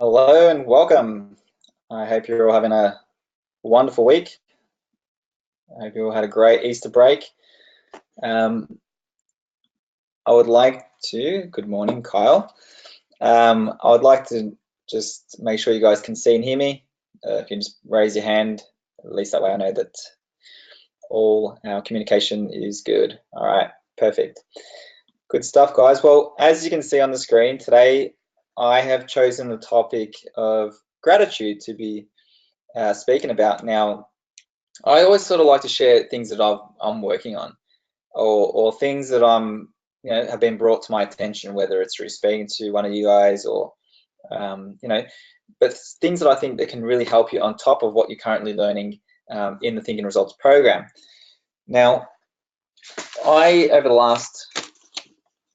Hello and welcome. I hope you're all having a wonderful week. I hope you all had a great Easter break. Um, I would like to, good morning, Kyle. I would like to just make sure you guys can see and hear me. If you just raise your hand, at least that way I know that all our communication is good. All right, perfect. Good stuff, guys. Well, as you can see on the screen today, I have chosen the topic of gratitude to be speaking about. Now, I always sort of like to share things that I'm working on, or things that have been brought to my attention, whether it's through speaking to one of you guys or, but things that I think that can really help you on top of what you're currently learning in the Thinking Results program. Now, over the last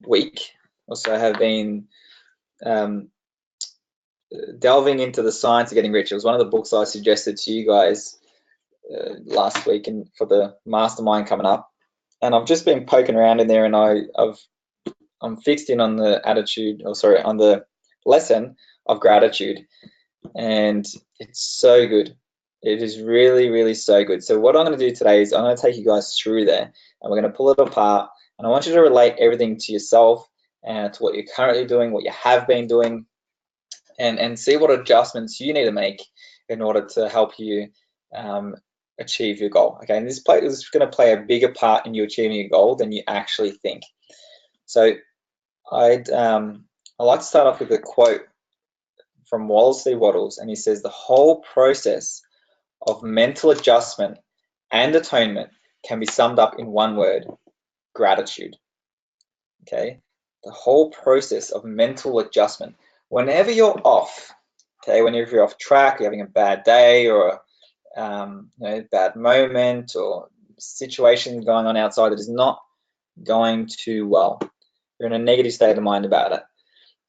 week or so, have been delving into the science of getting rich. It was one of the books I suggested to you guys last week and for the mastermind coming up, and I've just been poking around in there, and I'm fixed in on the attitude, or sorry, on the lesson of gratitude, and it's so good. It is really, really so good. So what I'm going to do today is I'm going to take you guys through there, and we're going to pull it apart, and I want you to relate everything to yourself and to what you're currently doing, what you have been doing, and see what adjustments you need to make in order to help you achieve your goal. Okay, and this is going to play a bigger part in you achieving your goal than you actually think. So I like to start off with a quote from Wallace D. Wattles, and he says, "The whole process of mental adjustment and atonement can be summed up in one word: gratitude." Okay, the whole process of mental adjustment. Whenever you're off, okay, whenever you're off track, you're having a bad day or bad moment or situation going on outside that is not going too well, you're in a negative state of mind about it.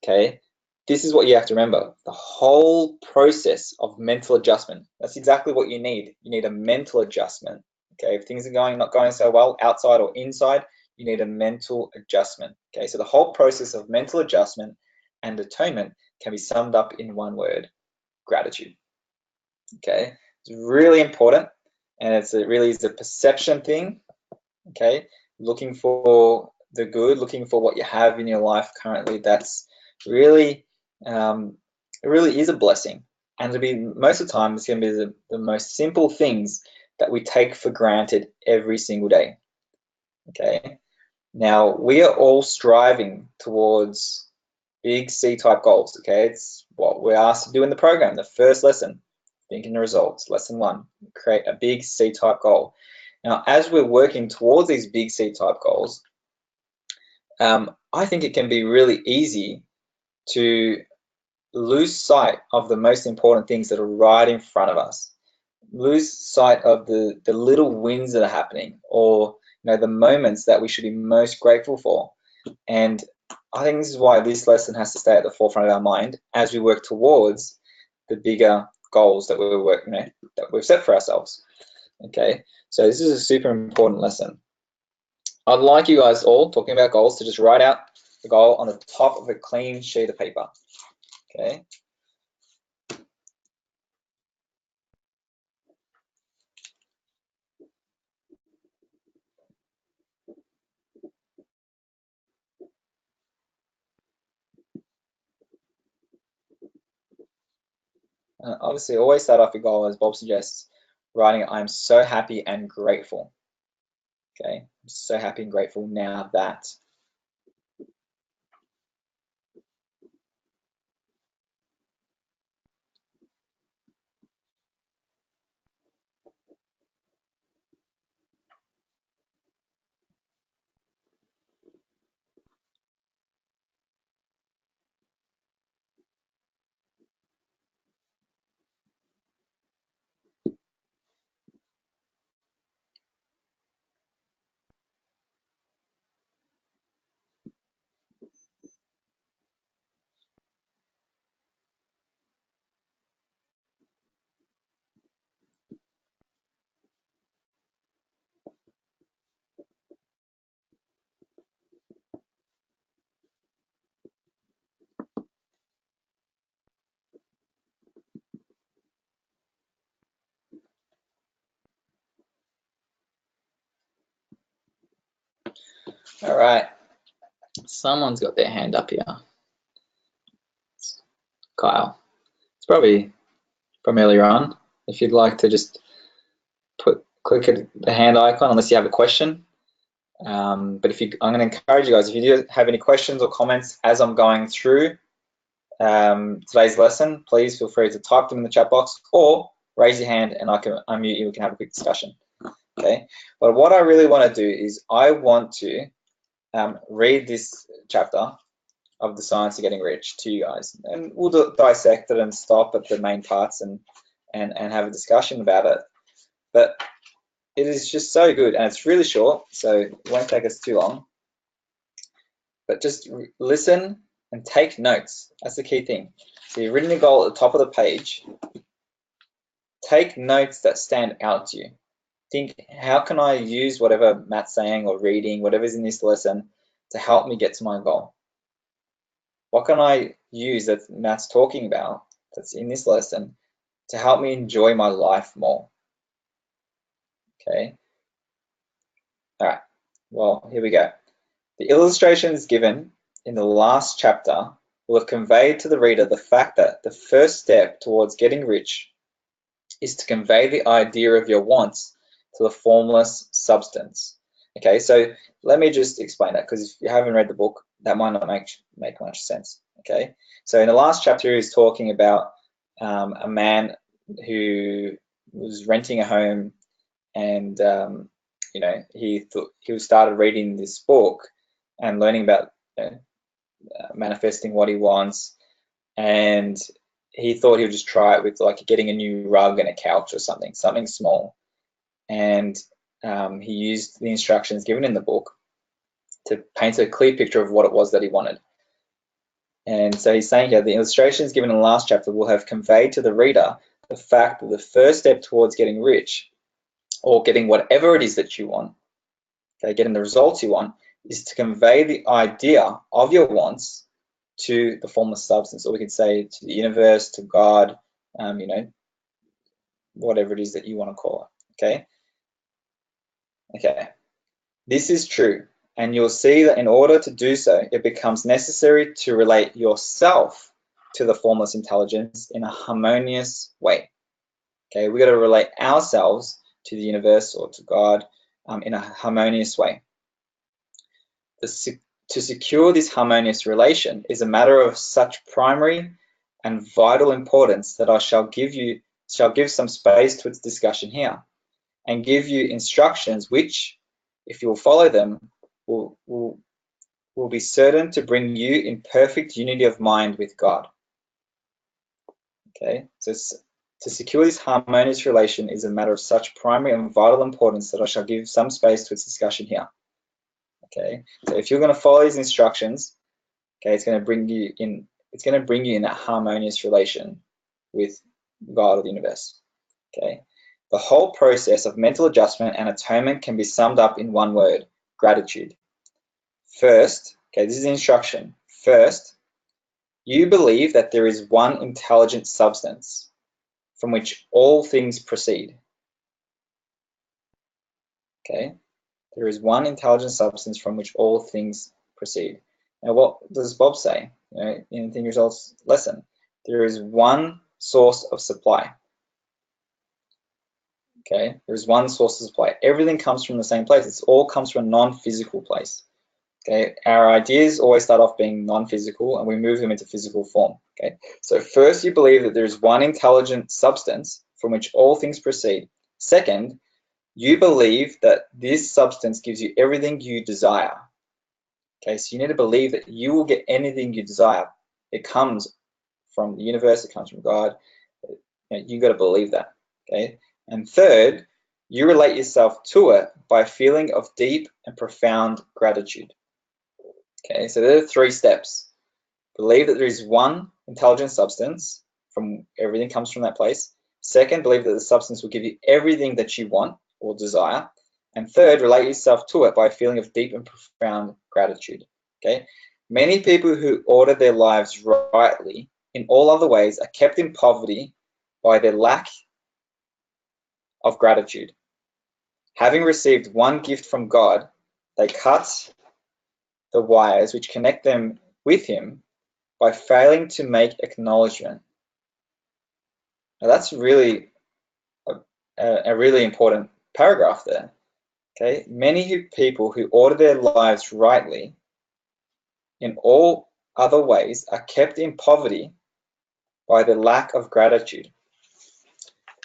Okay, this is what you have to remember: the whole process of mental adjustment. That's exactly what you need. You need a mental adjustment. Okay, if things are not going so well outside or inside, you need a mental adjustment. Okay, so the whole process of mental adjustment and atonement can be summed up in one word: gratitude. Okay, it's really important, and it really is a perception thing. Okay, looking for the good, looking for what you have in your life currently. That's really, it really is a blessing, and to be most of the time, it's going to be the most simple things that we take for granted every single day. Okay, now we are all striving towards big C-type goals. Okay, it's what we're asked to do in the program. The first lesson, thinking the results. Lesson 1, create a big C-type goal. Now, as we're working towards these big C-type goals, I think it can be really easy to lose sight of the most important things that are right in front of us. Lose sight of the little wins that are happening, or the moments that we should be most grateful for. And I think this is why this lesson has to stay at the forefront of our mind as we work towards the bigger goals that we're working, that we've set for ourselves. Okay, so this is a super important lesson. I'd like you guys all, talking about goals, to just write out the goal on the top of a clean sheet of paper. Okay. Obviously, always start off your goal, as Bob suggests, writing, "I'm so happy and grateful." Okay, I'm so happy and grateful now that. All right. Someone's got their hand up here. Kyle. It's probably from earlier on. If you'd like to just click at the hand icon, unless you have a question. But I'm going to encourage you guys, if you do have any questions or comments as I'm going through today's lesson, please feel free to type them in the chat box or raise your hand and I can unmute you. We can have a quick discussion. Okay. But what I really want to do is I want to read this chapter of The Science of Getting Rich to you guys, and we'll dissect it and stop at the main parts and have a discussion about it. But it is just so good, and it's really short, so it won't take us too long. But just listen and take notes. That's the key thing. So you've written your goal at the top of the page. Take notes that stand out to you. Think, how can I use whatever Matt's saying or reading, whatever's in this lesson, to help me get to my goal? What can I use that Matt's talking about that's in this lesson to help me enjoy my life more? Okay. All right. Well, here we go. The illustrations given in the last chapter will have conveyed to the reader the fact that the first step towards getting rich is to convey the idea of your wants to the formless substance. Okay, so let me just explain that, because if you haven't read the book, that might not make much sense. Okay, so in the last chapter, he's talking about a man who was renting a home, and you know, he started reading this book and learning about manifesting what he wants, and he thought he would just try it with like getting a new rug and a couch or something small, and he used the instructions given in the book to paint a clear picture of what it was that he wanted. And so he's saying here, the illustrations given in the last chapter will have conveyed to the reader the fact that the first step towards getting rich, or getting whatever it is that you want, okay, getting the results you want, is to convey the idea of your wants to the formless substance, or we could say to the universe, to God, you know, whatever it is that you want to call it. Okay. Okay. This is true, and you'll see that in order to do so, it becomes necessary to relate yourself to the formless intelligence in a harmonious way. Okay, we got to relate ourselves to the universe or to God in a harmonious way. To secure this harmonious relation is a matter of such primary and vital importance that I shall give some space to its discussion here, and give you instructions which, if you will follow them, will be certain to bring you in perfect unity of mind with God. Okay, so to secure this harmonious relation is a matter of such primary and vital importance that I shall give some space to its discussion here. Okay, so if you're going to follow these instructions, okay, it's going to bring you in. It's going to bring you in that harmonious relation with God or the universe. Okay, the whole process of mental adjustment and atonement can be summed up in one word: gratitude. First, okay, this is the instruction. First, you believe that there is one intelligent substance from which all things proceed. Okay, there is one intelligent substance from which all things proceed. Now, what does Bob say? You know, in Think Results lesson, there is one source of supply. Okay, there is one source of supply. Everything comes from the same place. It all comes from a non-physical place. Okay, our ideas always start off being non-physical, and we move them into physical form. Okay, so first you believe that there is one intelligent substance from which all things proceed. Second, you believe that this substance gives you everything you desire. Okay, so you need to believe that you will get anything you desire. It comes from the universe, it comes from God. You got to believe that. Okay, and third, you relate yourself to it by a feeling of deep and profound gratitude. Okay, so there are 3 steps. Believe that there is one intelligent substance, from everything comes from that place. Second, believe that the substance will give you everything that you want or desire. And third, relate yourself to it by a feeling of deep and profound gratitude. Okay, many people who order their lives rightly in all other ways are kept in poverty by their lack of gratitude. Having received one gift from God, they cut the wires which connect them with him by failing to make acknowledgement. Now that's really a really important paragraph there. Okay, many people who order their lives rightly in all other ways are kept in poverty by the lack of gratitude.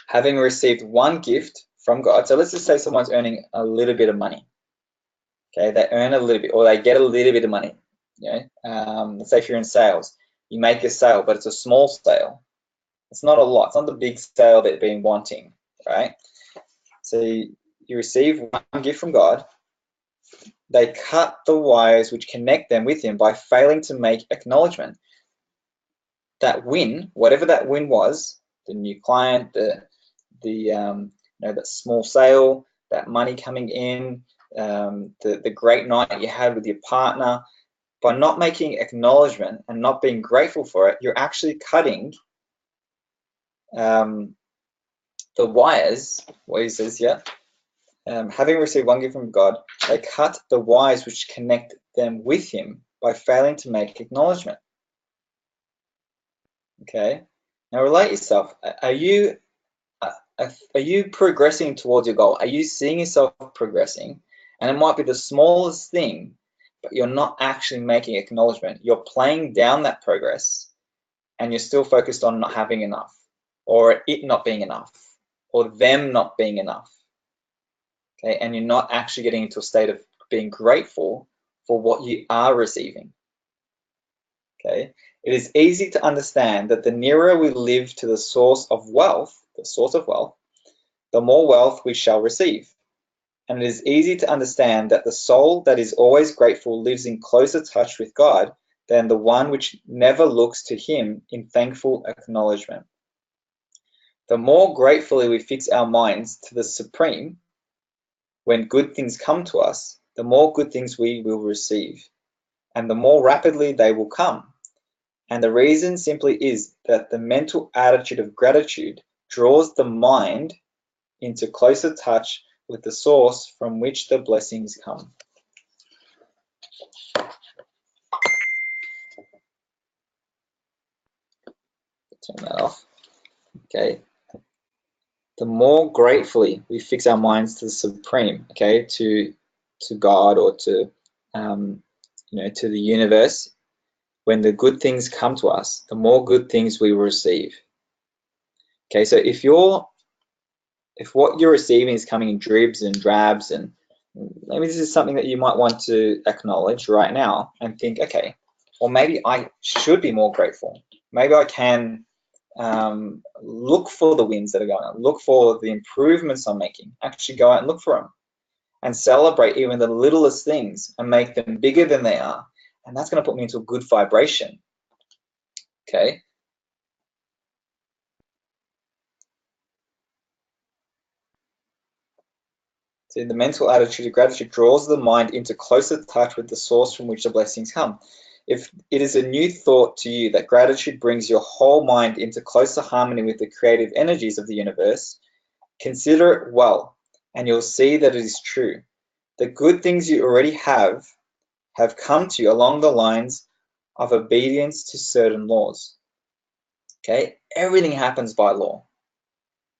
Having received one gift from God, so let's just say someone's earning a little bit of money. Okay, they earn a little bit, or they get a little bit of money. Let's say if you're in sales, you make a sale, but it's a small sale. It's not a lot. It's not the big sale that you've been wanting, right? So you receive one gift from God. They cut the wires which connect them with him by failing to make acknowledgement. That win, whatever that win was, the new client, that small sale, that money coming in, the great night you had with your partner, by not making acknowledgement and not being grateful for it, you're actually cutting the wires. What he says here, having received one gift from God, they cut the wires which connect them with him by failing to make acknowledgement. Okay, now relate yourself. Are you progressing towards your goal? Are you seeing yourself progressing? And it might be the smallest thing, but you're not actually making acknowledgement. You're playing down that progress, and you're still focused on not having enough, or it not being enough, or them not being enough. Okay, and you're not actually getting into a state of being grateful for what you are receiving. Okay, it is easy to understand that the nearer we live to the source of wealth, the more wealth we shall receive. And it is easy to understand that the soul that is always grateful lives in closer touch with God than the one which never looks to him in thankful acknowledgement. The more gratefully we fix our minds to the Supreme, when good things come to us, the more good things we will receive, and the more rapidly they will come. And the reason simply is that the mental attitude of gratitude draws the mind into closer touch with the source from which the blessings come. Turn that off. Okay. The more gratefully we fix our minds to the Supreme, okay, to God, or to to the universe, when the good things come to us, the more good things we will receive. Okay, so if what you're receiving is coming in dribs and drabs, and maybe this is something that you might want to acknowledge right now and think, okay, well, maybe I should be more grateful. Maybe I can look for the wins that are going on, look for the improvements I'm making, actually go out and look for them and celebrate even the littlest things and make them bigger than they are. And that's going to put me into a good vibration. Okay. So the mental attitude of gratitude draws the mind into closer touch with the source from which the blessings come. If it is a new thought to you that gratitude brings your whole mind into closer harmony with the creative energies of the universe, consider it well, and you'll see that it is true. The good things you already have come to you along the lines of obedience to certain laws. Okay, everything happens by law.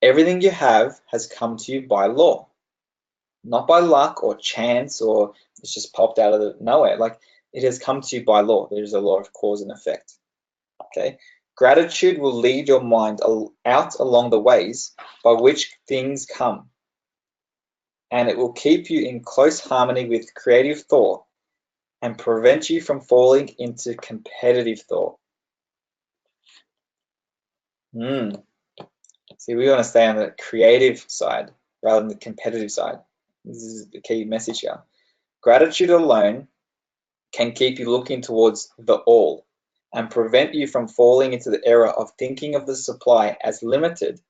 Everything you have has come to you by law, not by luck or chance, or it's just popped out of nowhere. Like, it has come to you by law. There's a law of cause and effect. Okay, gratitude will lead your mind out along the ways by which things come, and it will keep you in close harmony with creative thought and prevent you from falling into competitive thought. See, we want to stay on the creative side rather than the competitive side. This is the key message here. Gratitude alone can keep you looking towards the all and prevent you from falling into the error of thinking of the supply as limited,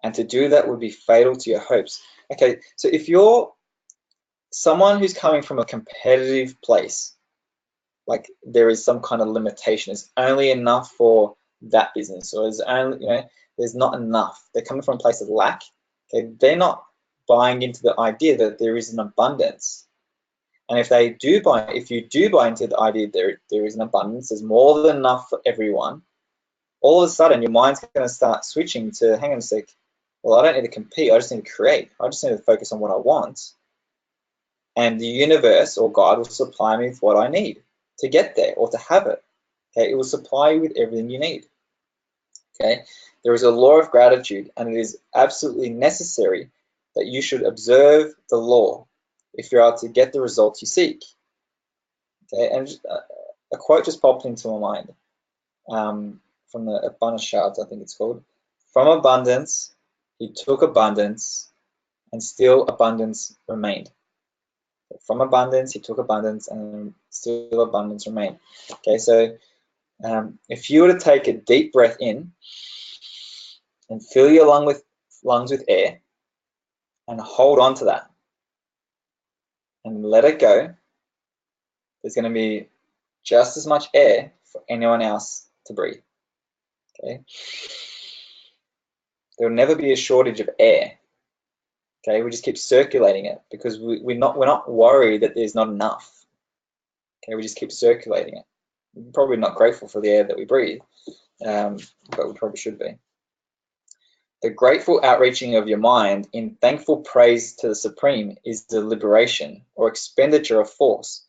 and to do that would be fatal to your hopes. Okay, so if you're someone who's coming from a competitive place, like there is some kind of limitation, it's only enough for that business, or there's not enough. They're coming from a place of lack. Okay, they're not buying into the idea that there is an abundance. And if you do buy into the idea that there is an abundance, there's more than enough for everyone, all of a sudden your mind's going to start switching to, hang on a sec, well, I don't need to compete, I just need to create. I just need to focus on what I want. And the universe or God will supply me with what I need to get there or to have it. Okay, it will supply you with everything you need. Okay, there is a law of gratitude, and it is absolutely necessary that you should observe the law if you are to get the results you seek. Okay, and a quote just popped into my mind from the Upanishads, I think it's called. From abundance, he took abundance, and still abundance remained. From abundance, he took abundance, and still abundance remained. Okay, so if you were to take a deep breath in and fill your lungs with air and hold on to that and let it go, there's going to be just as much air for anyone else to breathe. Okay, there will never be a shortage of air. Okay, we just keep circulating it because we're not worried that there's not enough. Okay, we just keep circulating it. We're probably not grateful for the air that we breathe, but we probably should be. The grateful outreaching of your mind in thankful praise to the Supreme is the liberation or expenditure of force.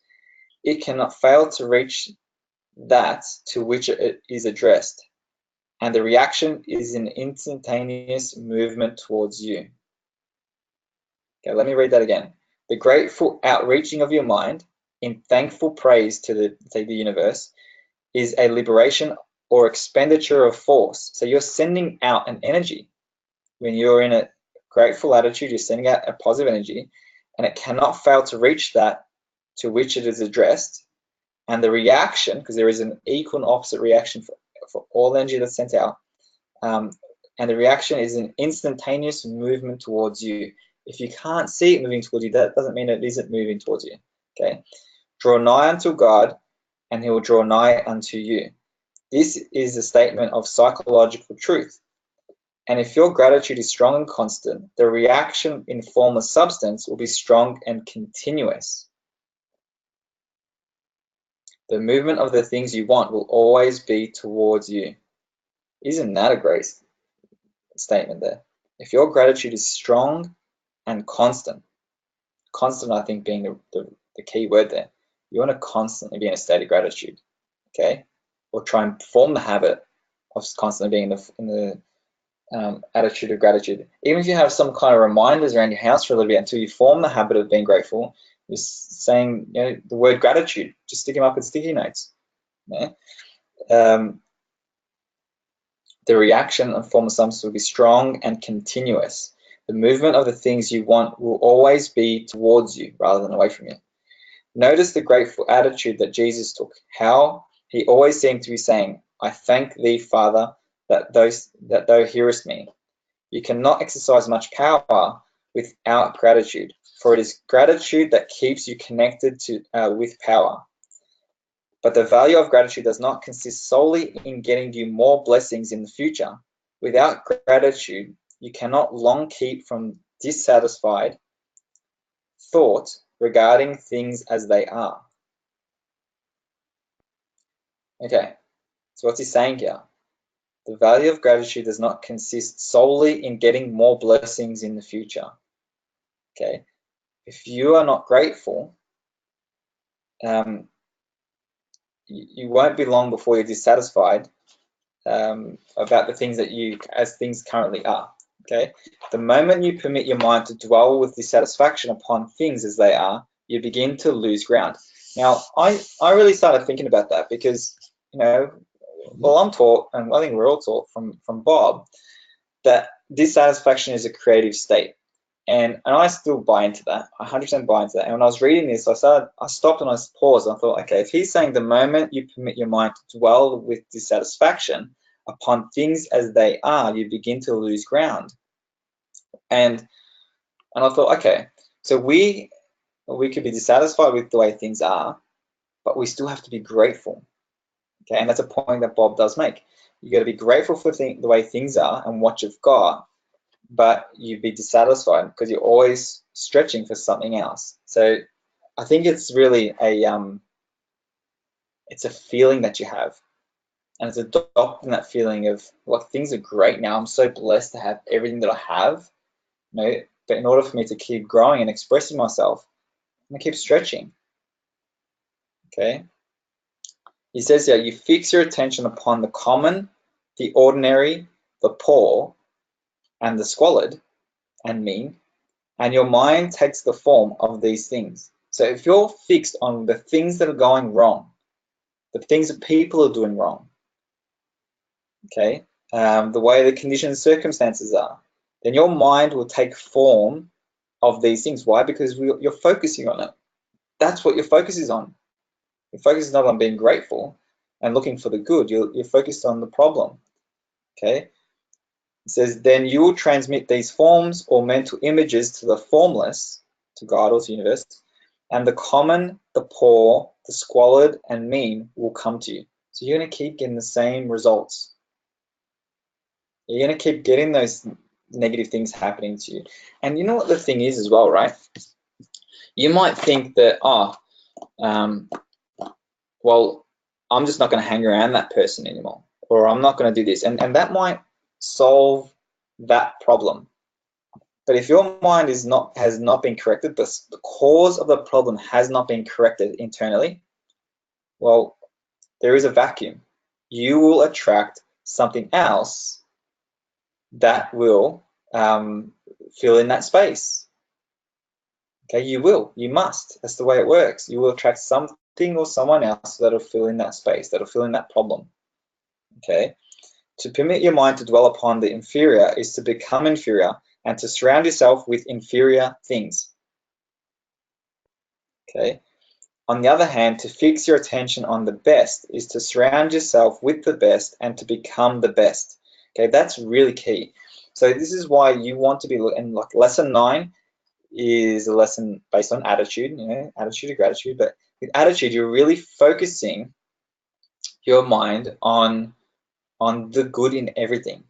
It cannot fail to reach that to which it is addressed, and the reaction is an instantaneous movement towards you. Okay, let me read that again. The grateful outreaching of your mind in thankful praise to the universe is a liberation or expenditure of force. So you're sending out an energy. When you're in a grateful attitude, you're sending out a positive energy, and it cannot fail to reach that to which it is addressed. And the reaction, because there is an equal and opposite reaction for all energy that's sent out, and the reaction is an instantaneous movement towards you. If you can't see it moving towards you, that doesn't mean it isn't moving towards you. Okay, draw nigh unto God, and he will draw nigh unto you. This is a statement of psychological truth. And if your gratitude is strong and constant, the reaction in formless substance will be strong and continuous. The movement of the things you want will always be towards you. Isn't that a great statement there? If your gratitude is strong and constant I think being the key word there, you want to constantly be in a state of gratitude, okay? Or try and form the habit of constantly being in the attitude of gratitude. Even if you have some kind of reminders around your house for a little bit until you form the habit of being grateful, just saying, you know, the word gratitude, just stick them up in sticky notes. Yeah? The reaction and form of substance will be strong and continuous. The movement of the things you want will always be towards you rather than away from you. Notice the grateful attitude that Jesus took, how he always seemed to be saying, I thank thee, Father, that thou hearest me. You cannot exercise much power without gratitude, for it is gratitude that keeps you connected with power. But the value of gratitude does not consist solely in getting you more blessings in the future. Without gratitude, you cannot long keep from dissatisfied thought regarding things as they are. Okay, so what's he saying here? The value of gratitude does not consist solely in getting more blessings in the future. Okay, if you are not grateful, you won't be long before you're dissatisfied about the things as things currently are. Okay, the moment you permit your mind to dwell with dissatisfaction upon things as they are, you begin to lose ground. Now, I really started thinking about that because, you know, well, I'm taught, and I think we're all taught from Bob, that dissatisfaction is a creative state. And I still buy into that. I 100% buy into that. And when I was reading this, I stopped and I paused. And I thought, okay, if he's saying the moment you permit your mind to dwell with dissatisfaction upon things as they are, you begin to lose ground. And I thought, okay, so we could be dissatisfied with the way things are, but we still have to be grateful. Okay, and that's a point that Bob does make. You got to be grateful for the way things are and what you've got, but you'd be dissatisfied because you're always stretching for something else. So I think it's really it's a feeling that you have, and it's adopting that feeling of like things are great now. I'm so blessed to have everything that I have, you know. But in order for me to keep growing and expressing myself, I'm gonna keep stretching. Okay. He says here, you fix your attention upon the common, the ordinary, the poor, and the squalid and mean, and your mind takes the form of these things. So if you're fixed on the things that are going wrong, the things that people are doing wrong, okay, the way the conditions, circumstances are, then your mind will take form of these things. Why? Because you're focusing on it. That's what your focus is on. Your focus is not on being grateful and looking for the good. You're focused on the problem. Okay. It says, then you will transmit these forms or mental images to the formless, to God or to the universe, and the common, the poor, the squalid, and mean will come to you. So you're going to keep getting the same results. You're going to keep getting those negative things happening to you. And you know what the thing is as well, right? You might think that, well, I'm just not going to hang around that person anymore, or I'm not going to do this. And that might solve that problem. But if your mind has not been corrected, the cause of the problem has not been corrected internally, well, there is a vacuum. You will attract something else that will fill in that space. Okay, you will, you must. That's the way it works. You will attract something or someone else that'll fill in that space, that'll fill in that problem. Okay, to permit your mind to dwell upon the inferior is to become inferior and to surround yourself with inferior things. Okay. On the other hand, to fix your attention on the best is to surround yourself with the best and to become the best. Okay, that's really key. So this is why you want to be, and like lesson 9 is a lesson based on attitude, you know, attitude of gratitude. But with attitude, you're really focusing your mind on the good in everything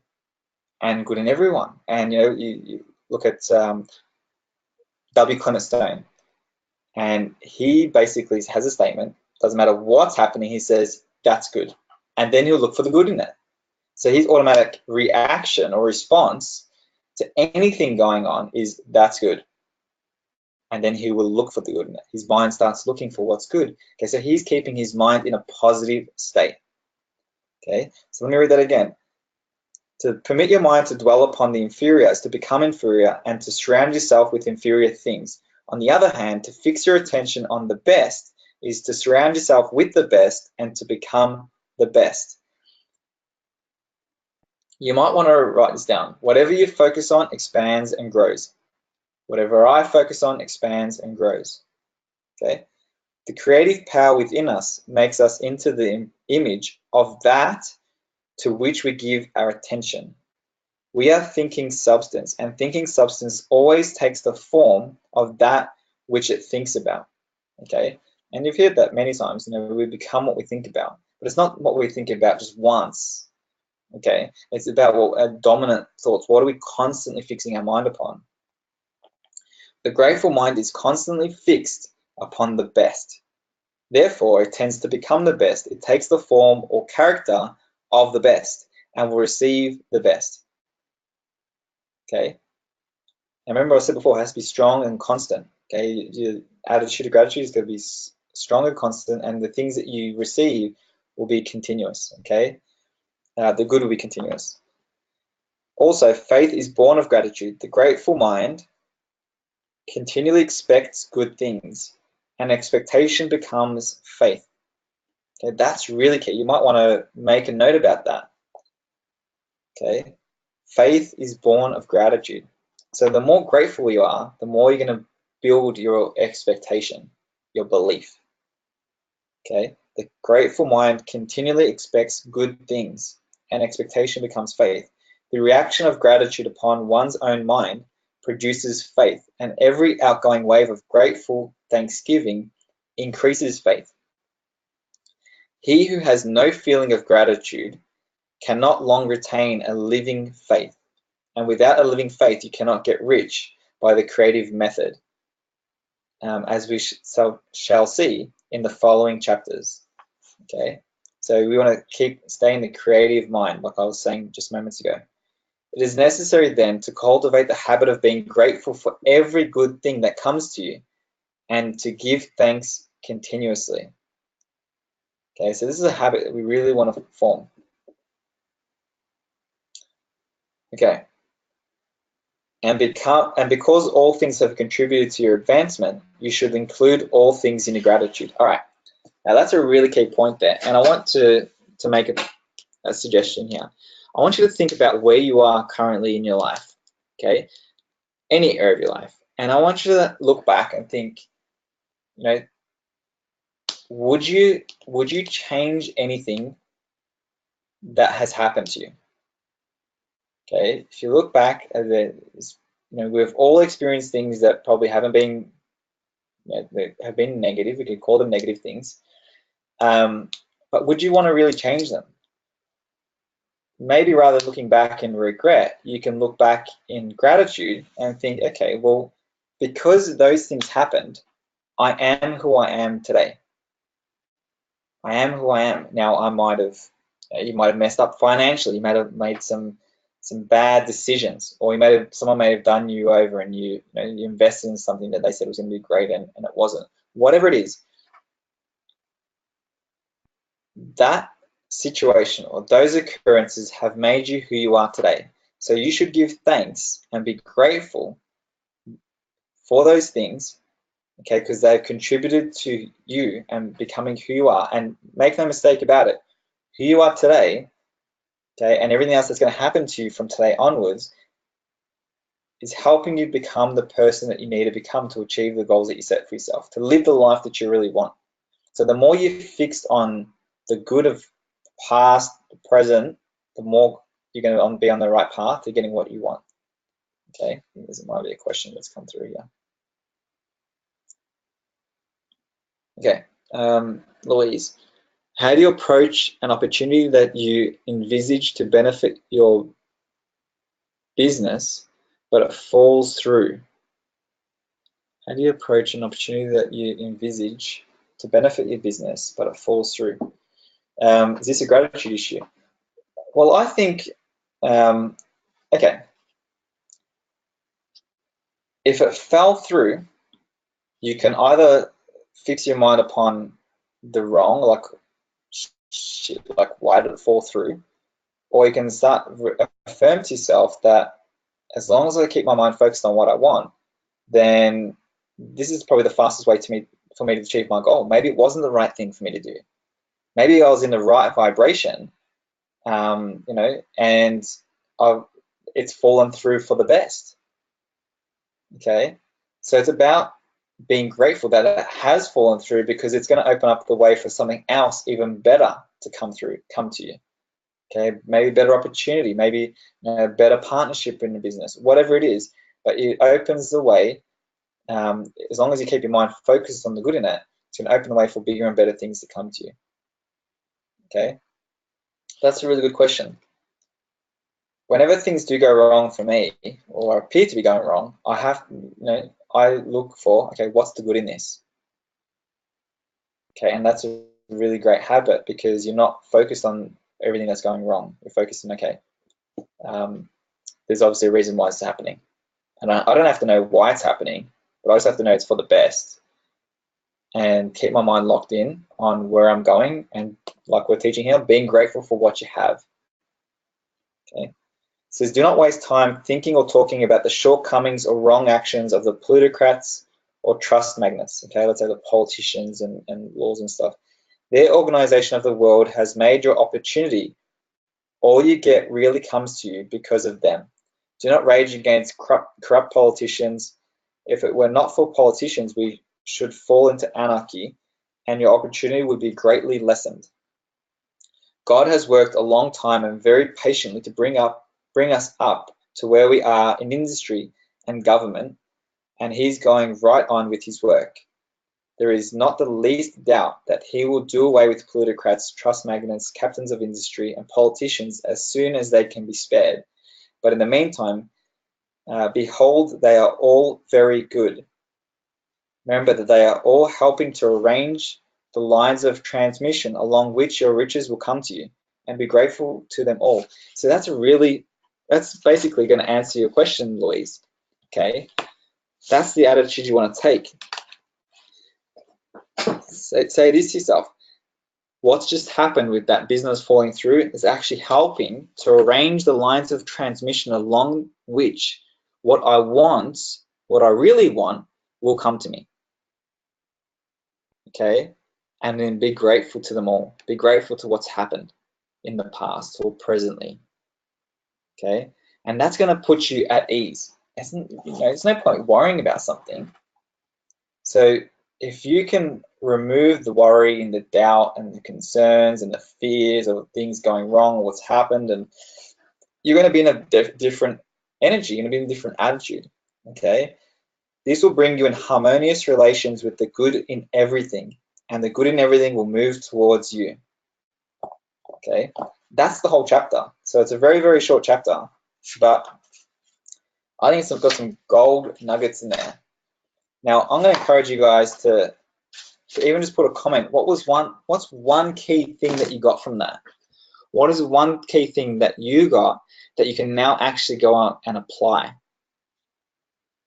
and good in everyone. And you know, you look at W. Clement Stone, and he basically has a statement, doesn't matter what's happening, he says, that's good. And then he'll look for the good in it. So his automatic reaction or response to anything going on is, that's good. And then he will look for the good in it. His mind starts looking for what's good. Okay, so he's keeping his mind in a positive state. Okay, so let me read that again. To permit your mind to dwell upon the inferior is to become inferior and to surround yourself with inferior things. On the other hand, to fix your attention on the best is to surround yourself with the best and to become the best. You might want to write this down. Whatever you focus on expands and grows. Whatever I focus on expands and grows. Okay? The creative power within us makes us into the image of that to which we give our attention. We are thinking substance, and thinking substance always takes the form of that which it thinks about. Okay, and you've heard that many times. You know, we become what we think about, but it's not what we think about just once. Okay, it's about what our dominant thoughts. What are we constantly fixing our mind upon? The grateful mind is constantly fixed upon the best. Therefore, it tends to become the best. It takes the form or character of the best and will receive the best. Okay. And remember, I said before, it has to be strong and constant. Okay, your attitude of gratitude is going to be strong and constant, and the things that you receive will be continuous. Okay, the good will be continuous. Also, faith is born of gratitude. The grateful mind continually expects good things, and expectation becomes faith. Okay, that's really key. You might want to make a note about that. Okay, faith is born of gratitude. So the more grateful you are, the more you're going to build your expectation, your belief. Okay, the grateful mind continually expects good things, and expectation becomes faith. The reaction of gratitude upon one's own mind produces faith, and every outgoing wave of grateful thanksgiving increases faith. He who has no feeling of gratitude cannot long retain a living faith. And without a living faith, you cannot get rich by the creative method. as we shall see in the following chapters. Okay, so we want to stay in the creative mind, like I was saying just moments ago. It is necessary then to cultivate the habit of being grateful for every good thing that comes to you and to give thanks continuously. Okay, so this is a habit that we really want to form. Okay, and because all things have contributed to your advancement, you should include all things in your gratitude. All right, now that's a really key point there, and I want to make a suggestion here. I want you to think about where you are currently in your life, okay, any area of your life, and I want you to look back and think, you know, would you change anything that has happened to you? Okay, if you look back at it, we've all experienced things that probably haven't been, have been negative. We could call them negative things, but would you want to really change them? Maybe rather than looking back in regret, you can look back in gratitude and think, okay, well, because those things happened, I am who I am today. I am who I am. Now, you might have messed up financially. You might have made some bad decisions, or someone may have done you over, and you invested in something that they said was going to be great and it wasn't. Whatever it is, that situation or those occurrences have made you who you are today. So you should give thanks and be grateful for those things, okay, because they've contributed to you and becoming who you are. And make no mistake about it, who you are today, okay, and everything else that's going to happen to you from today onwards is helping you become the person that you need to become to achieve the goals that you set for yourself, to live the life that you really want. So the more you're fixed on the good of the past, the present, the more you're going to be on the right path to getting what you want. Okay, I think this might be a question that's come through here. Okay, Louise, how do you approach an opportunity that you envisage to benefit your business, but it falls through? How do you approach an opportunity that you envisage to benefit your business, but it falls through? Is this a gratitude issue? Well, I think, okay, if it fell through, you can either fix your mind upon the wrong, like, shit, like, why did it fall through? Or you can start affirm to yourself that as long as I keep my mind focused on what I want, then this is probably the fastest way for me to achieve my goal. Maybe it wasn't the right thing for me to do. Maybe I was in the right vibration, and it's fallen through for the best. Okay, so it's about being grateful that it has fallen through, because it's going to open up the way for something else even better to come to you. Okay, maybe better opportunity, maybe better partnership in the business, whatever it is, but it opens the way. As long as you keep your mind focused on the good in it, it's going to open the way for bigger and better things to come to you. Okay, that's a really good question. Whenever things do go wrong for me, or appear to be going wrong, I look for, okay, what's the good in this? Okay, and that's a really great habit, because you're not focused on everything that's going wrong. You're focused on, okay, there's obviously a reason why it's happening. And I don't have to know why it's happening, but I just have to know it's for the best, and keep my mind locked in on where I'm going, and like we're teaching here, being grateful for what you have. Okay, it says, do not waste time thinking or talking about the shortcomings or wrong actions of the plutocrats or trust magnets. Okay, let's say the politicians and laws and stuff. Their organization of the world has made your opportunity. All you get really comes to you because of them. Do not rage against corrupt politicians. If it were not for politicians, we should fall into anarchy, and your opportunity would be greatly lessened. God has worked a long time and very patiently to bring us up to where we are in industry and government, and he's going right on with his work. There is not the least doubt that he will do away with plutocrats, trust magnates, captains of industry, and politicians as soon as they can be spared. But in the meantime, behold, they are all very good. Remember that they are all helping to arrange the lines of transmission along which your riches will come to you, and be grateful to them all. So that's basically going to answer your question, Louise. Okay, that's the attitude you want to take. Say this to yourself. What's just happened with that business falling through is actually helping to arrange the lines of transmission along which what I want, what I really want, will come to me. Okay, and then be grateful to them all. Be grateful to what's happened in the past or presently. Okay, and that's going to put you at ease. There's no point worrying about something. So if you can remove the worry and the doubt and the concerns and the fears of things going wrong or what's happened, and you're going to be in a different energy, you're going to be in a different attitude. Okay, this will bring you in harmonious relations with the good in everything, and the good in everything will move towards you. Okay, that's the whole chapter. So it's a very, very short chapter, but I think it's got some gold nuggets in there. Now, I'm going to encourage you guys to even just put a comment. What's one key thing that you got from that? What is one key thing that you got that you can now actually go out and apply?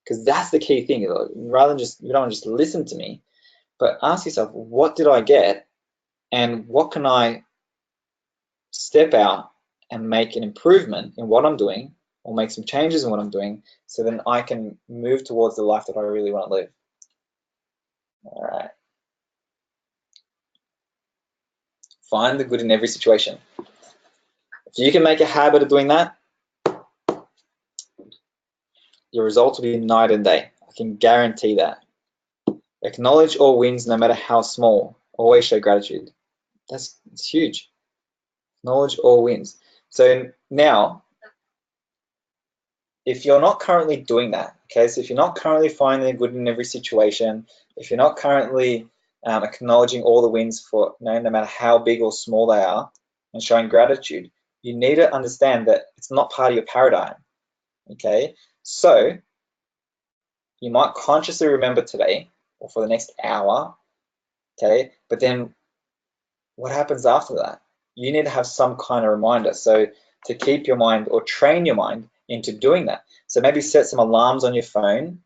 Because that's the key thing. Rather than you don't want to just listen to me, but ask yourself, what did I get, and what can I step out and make an improvement in what I'm doing, or make some changes in what I'm doing, so then I can move towards the life that I really want to live. All right. Find the good in every situation. If you can make a habit of doing that, your results will be night and day. I can guarantee that. Acknowledge all wins, no matter how small. Always show gratitude. It's huge. Acknowledge all wins. So now, if you're not currently doing that, okay, so if you're not currently finding the good in every situation, if you're not currently acknowledging all the wins for no matter how big or small they are, and showing gratitude, you need to understand that it's not part of your paradigm. Okay, so you might consciously remember today or for the next hour, okay, but then what happens after that? You need to have some kind of reminder. So to keep your mind or train your mind into doing that. So maybe set some alarms on your phone,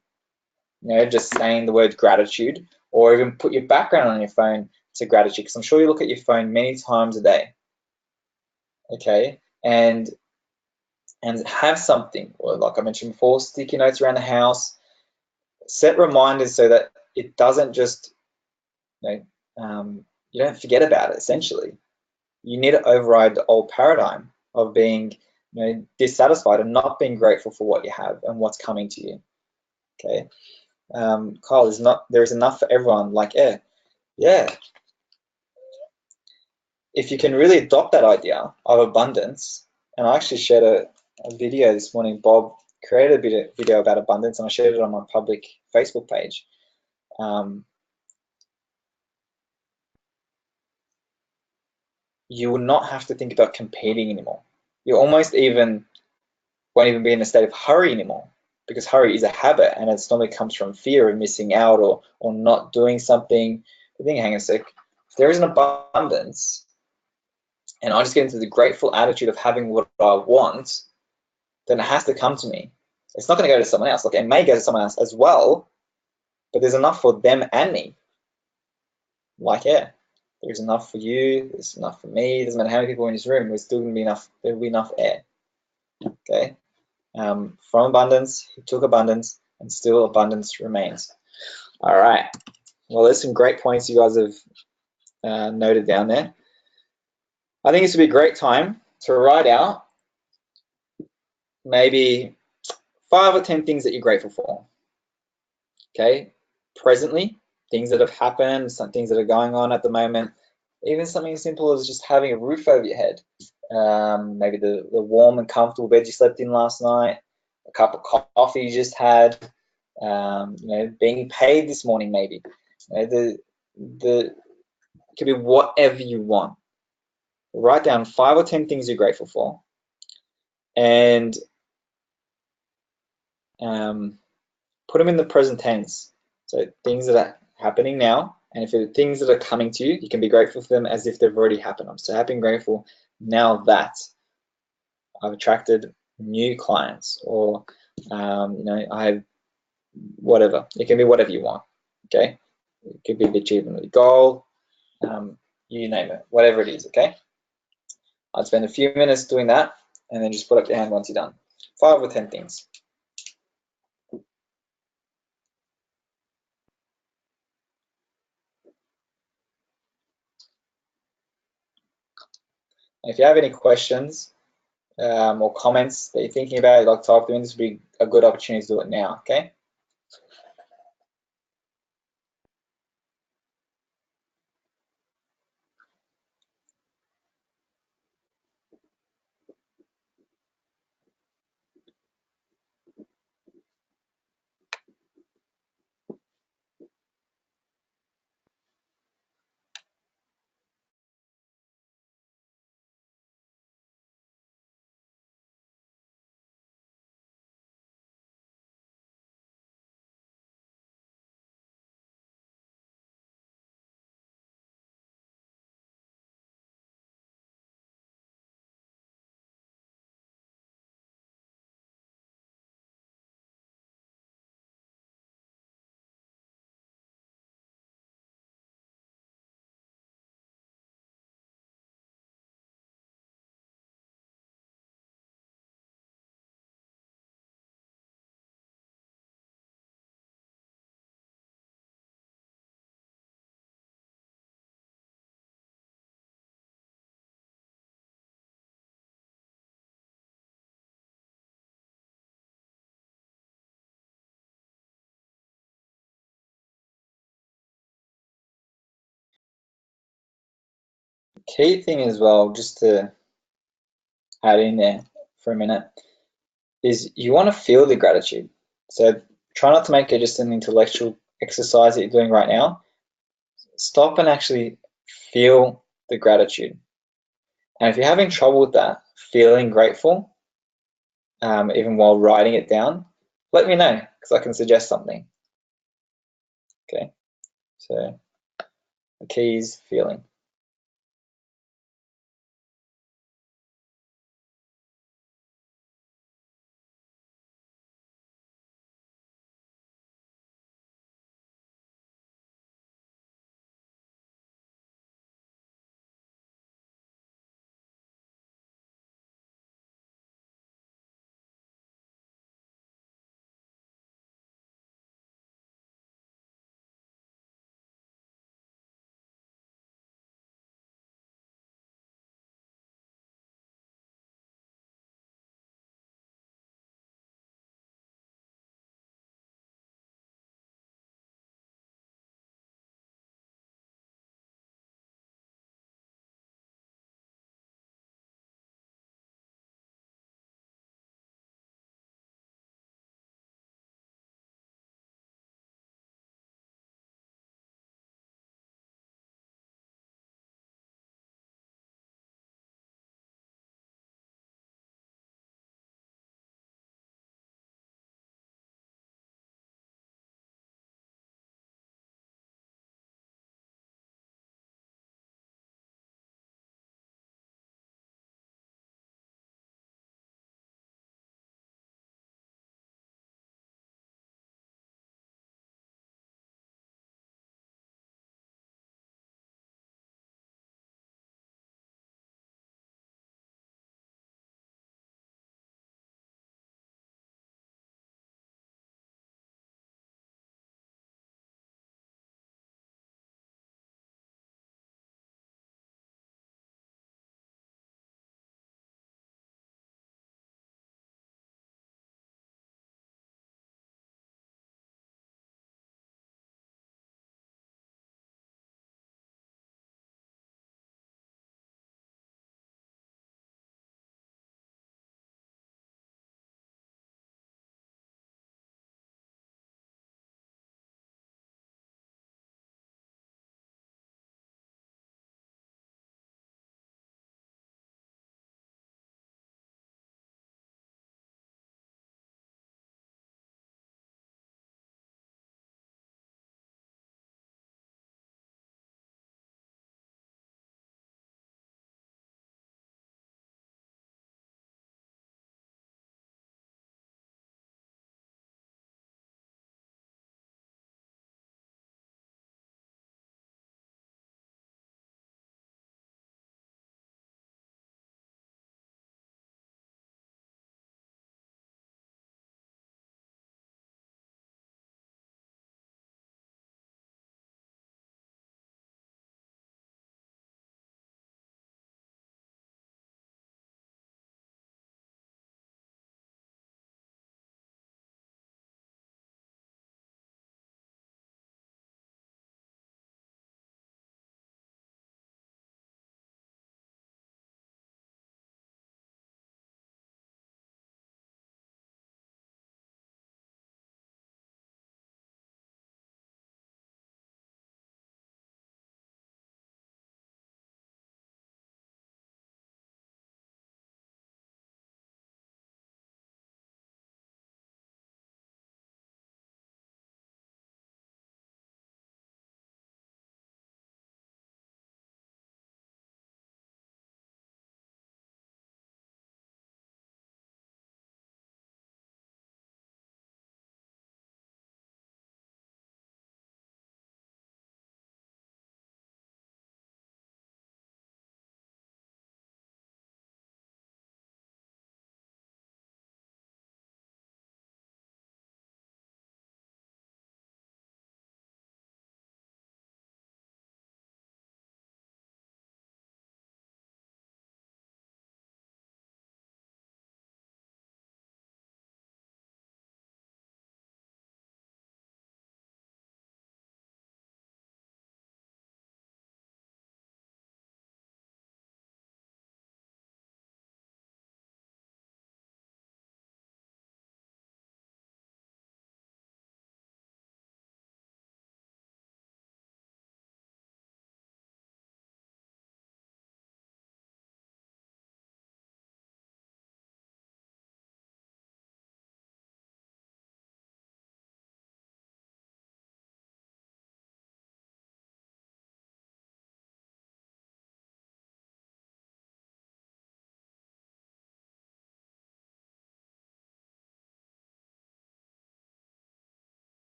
just saying the word gratitude, or even put your background on your phone to gratitude, because I'm sure you look at your phone many times a day. Okay, and have something, or like I mentioned before, sticky notes around the house. Set reminders so that it doesn't just, you don't forget about it. Essentially, you need to override the old paradigm of being, dissatisfied and not being grateful for what you have and what's coming to you. Okay, Kyle, there is enough for everyone, like air. Yeah. If you can really adopt that idea of abundance, and I actually shared a video this morning. Bob created a video about abundance, and I shared it on my public Facebook page. You will not have to think about competing anymore. You almost won't even be in a state of hurry anymore, because hurry is a habit, and it normally comes from fear of missing out or not doing something. I think, hang on a sec. If there is an abundance, and I just get into the grateful attitude of having what I want, then it has to come to me. It's not going to go to someone else. Like, it may go to someone else as well, but there's enough for them and me. Like air. There's enough for you, there's enough for me. It doesn't matter how many people are in this room, there's still going to be enough, there will be enough air. Okay? From abundance, he took abundance, and still abundance remains. All right. Well, there's some great points you guys have noted down there. I think this would be a great time to write out maybe 5 or 10 things that you're grateful for. Okay? Presently, things that have happened, some things that are going on at the moment, even something as simple as just having a roof over your head. Maybe the warm and comfortable bed you slept in last night, a cup of coffee you just had, being paid this morning maybe. It could be whatever you want. Write down 5 or 10 things you're grateful for, and put them in the present tense. So things that are happening now, and if there are things that are coming to you, you can be grateful for them as if they've already happened. I'm so happy and grateful now that I've attracted new clients, or I have whatever. It can be whatever you want. Okay, it could be the achievement of the goal, you name it, whatever it is. Okay, I'd spend a few minutes doing that, and then just put up your hand once you're done. 5 or 10 things. If you have any questions or comments that you're thinking about, you'd like to type them in, this would be a good opportunity to do it now. Okay. Key thing as well, just to add in there for a minute, is you want to feel the gratitude. So try not to make it just an intellectual exercise that you're doing right now. Stop and actually feel the gratitude. And if you're having trouble with that, feeling grateful, even while writing it down, let me know, because I can suggest something. Okay, so the key is feeling.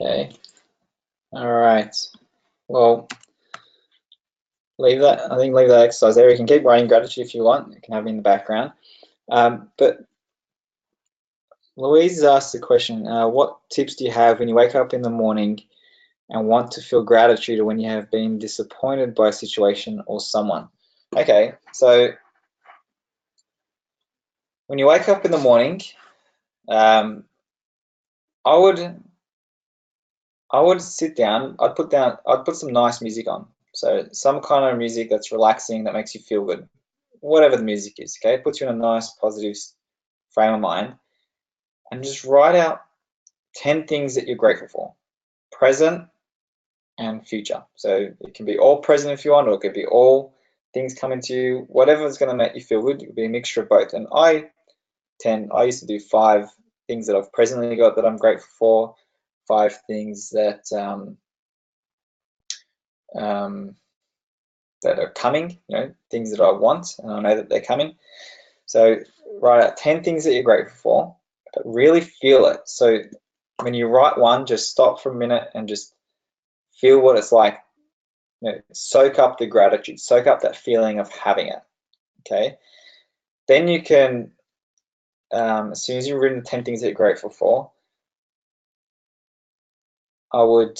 Okay. All right. Well, leave that. I think leave that exercise there. You can keep writing gratitude if you want. You can have it in the background. But Louise has asked the question: what tips do you have when you wake up in the morning and want to feel gratitude, or when you have been disappointed by a situation or someone? Okay, so when you wake up in the morning, I would sit down. I'd put some nice music on. So some kind of music that's relaxing, that makes you feel good. Whatever the music is, okay? It puts you in a nice, positive frame of mind. And just write out 10 things that you're grateful for, present and future. So it can be all present if you want, or it could be all things coming to you. Whatever is going to make you feel good, it could be a mixture of both. And I used to do 5 things that I've presently got that I'm grateful for, 5 things that that are coming, things that I want, and I know that they're coming. So write out 10 things that you're grateful for, but really feel it. So when you write one, just stop for a minute and just feel what it's like. Soak up the gratitude, soak up that feeling of having it. Okay. Then you can, as soon as you've written 10 things that you're grateful for, I would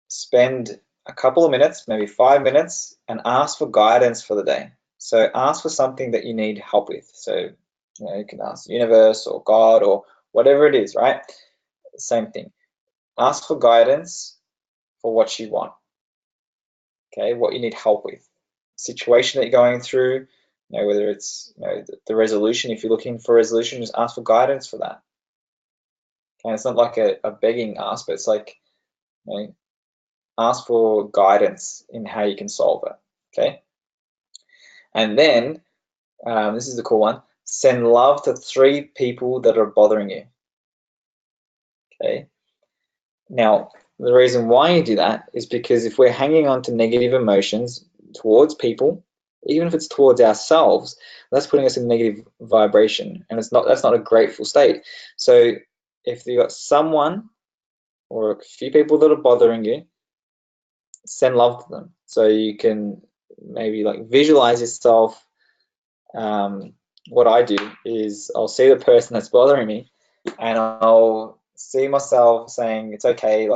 spend a couple of minutes, maybe 5 minutes, and ask for guidance for the day. So ask for something that you need help with. So you can ask the universe or God or whatever it is, right? Same thing. Ask for guidance for what you want. Okay, what you need help with. Situation that you're going through, whether it's the resolution, if you're looking for resolution, just ask for guidance for that. Okay, it's not like a begging ask, but it's like ask for guidance in how you can solve it. Okay, and then this is the cool one: send love to 3 people that are bothering you. Okay, now the reason why you do that is because if we're hanging on to negative emotions towards people, even if it's towards ourselves, that's putting us in negative vibration, and that's not a grateful state. So if you've got someone or a few people that are bothering you, send love to them. So you can maybe visualize yourself. What I do is I'll see the person that's bothering me, and I'll see myself saying it's okay,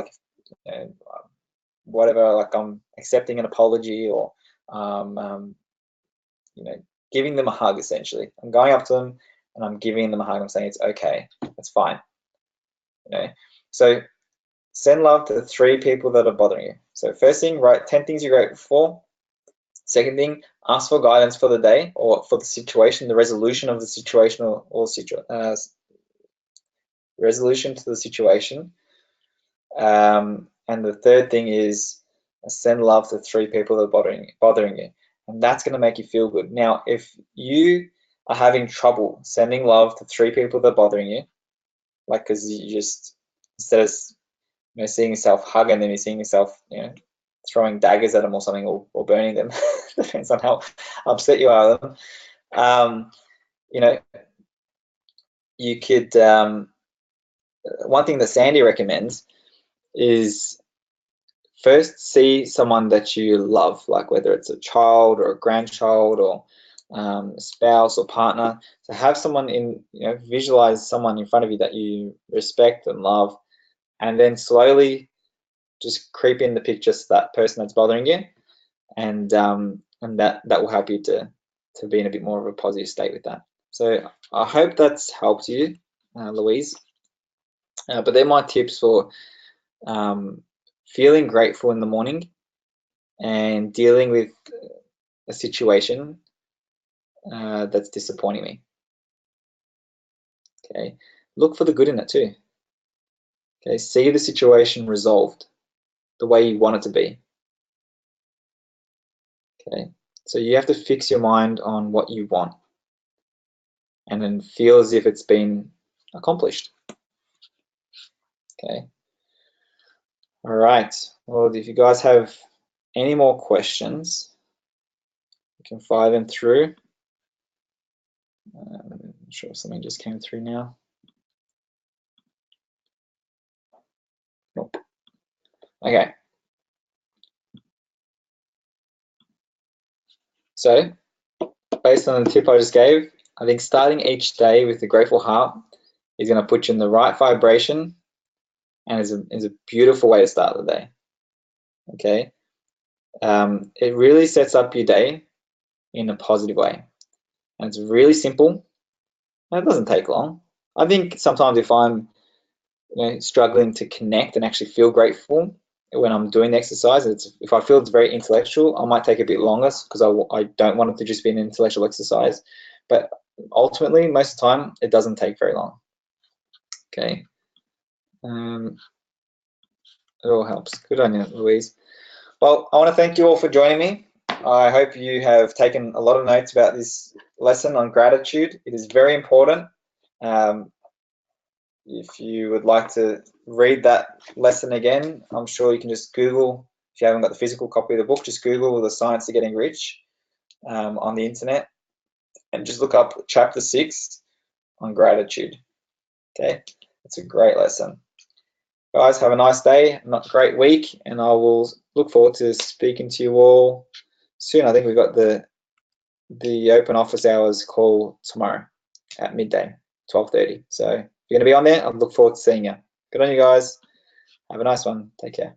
whatever, I'm accepting an apology, or giving them a hug. Essentially, I'm going up to them and I'm giving them a hug. I'm saying it's okay, it's fine. So send love to the 3 people that are bothering you. So first thing, write 10 things you're grateful for. Second thing, ask for guidance for the day or for the situation, the resolution of the situation, or resolution to the situation. And the third thing is send love to 3 people that are bothering you. And that's going to make you feel good. Now, if you are having trouble sending love to 3 people that are bothering you, because you just, instead of seeing yourself hugging them, you're seeing yourself throwing daggers at them or something, or burning them, depends on how upset you are with them. You could, one thing that Sandy recommends is first see someone that you love, whether it's a child or a grandchild or a spouse or partner. So have someone visualize someone in front of you that you respect and love, and then slowly just creep in the picture to that person that's bothering you, and that will help you to be in a bit more of a positive state with that. So I hope that's helped you, Louise. But they're my tips for feeling grateful in the morning and dealing with a situation that's disappointing me. Okay, look for the good in it too. Okay, see the situation resolved the way you want it to be. Okay, so you have to fix your mind on what you want, and then feel as if it's been accomplished. Okay. All right. Well, if you guys have any more questions, you can fire them through. I'm not sure if something just came through now. Nope. Okay. So, based on the tip I just gave, I think starting each day with a grateful heart is going to put you in the right vibration, and is a beautiful way to start the day. Okay. It really sets up your day in a positive way, and it's really simple, and it doesn't take long. I think sometimes if I'm struggling to connect and actually feel grateful when I'm doing the exercise, if I feel it's very intellectual, I might take a bit longer because I don't want it to just be an intellectual exercise. But ultimately, most of the time, it doesn't take very long. Okay. It all helps. Good on you, Louise. Well, I want to thank you all for joining me. I hope you have taken a lot of notes about this lesson on gratitude. It is very important. If you would like to read that lesson again, I'm sure you can just Google, if you haven't got the physical copy of the book, just Google The Science of Getting Rich on the internet and just look up chapter 6 on gratitude. Okay, it's a great lesson. Guys, have a nice day, a great week, and I will look forward to speaking to you all soon. I think we've got the open office hours call tomorrow at midday, 12:30. So if you're going to be on there, I look forward to seeing you. Good on you guys. Have a nice one. Take care.